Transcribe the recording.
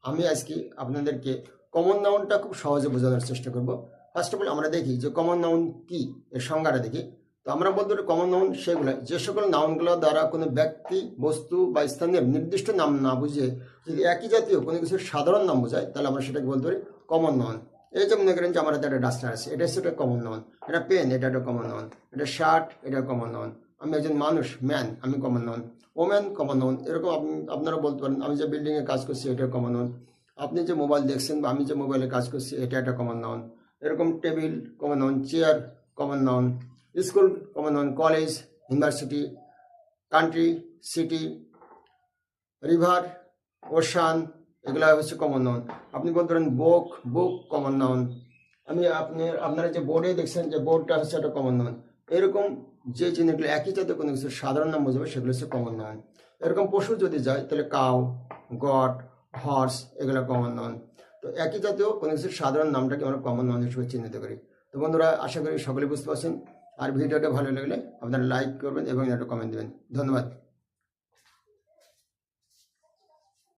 আমি আজকে আপনাদেরকে কমন নাউনটা খুব সহজে বোঝানোর চেষ্টা করব। ফার্স্ট অফ অল আমরা দেখি যে কমন নাউন কি, এর সংজ্ঞাটা দেখি। তো আমরা বলতে পারি কমন নাউন সেগুলো যে সকল নাউনগুলো দ্বারা কোনো ব্যক্তি, বস্তু বা স্থানের নির্দিষ্ট নাম না বুঝে যদি একই জাতীয় কোনো কিছুর সাধারণ নাম বোঝায়, তাহলে আমরা সেটাকে বলতে পারি কমন নাউন। এই যে মনে করেন যে আমার হাতে একটা ডাস্টার আছে, এটা হচ্ছে একটা কমন নাউন। এটা পেন, এটা একটা কমন নাউন। এটা শার্ট, এটা কমন নাউন। আমি একজন মানুষ, ম্যান, আমি common noun. Woman common noun. এরকম আপনারা বলতে পারেন আমি যে বিল্ডিংয়ে কাজ করছি এটা কমন নাউন। আপনি যে মোবাইল দেখছেন বা আমি যে মোবাইলে কাজ করছি এটা একটা কমন নাউন। এরকম table common noun, chair common noun, school common noun, college, university, country, city, river, ocean, এগুলা হচ্ছে কমন নাউন। আপনি বলতে পারেন বুক, বুক কমন নাউন। আপনারা যে বোর্ডে দেখছেন যে বোর্ডটা হচ্ছে একটা কমন নাউন। এরকম যে জিনিসগুলো একই জাতীয় কোনো কিছু সাধারণ নাম বোঝাবে সেগুলো হচ্ছে কমন নাউন। এরকম পশু যদি যায় তাহলে কাউ, গট, হর্স, এগুলো কমন নাউন। তো একই জাতীয় কোনো কিছুর সাধারণ নামটাকে আমরা কমন নাউন হিসেবে চিহ্নিত করি। তো বন্ধুরা, আশা করি সকলে বুঝতে পারছেন। আর ভিডিওটা ভালো লাগলে আপনারা লাইক করবেন এবং একটা কমেন্ট দেবেন। ধন্যবাদ।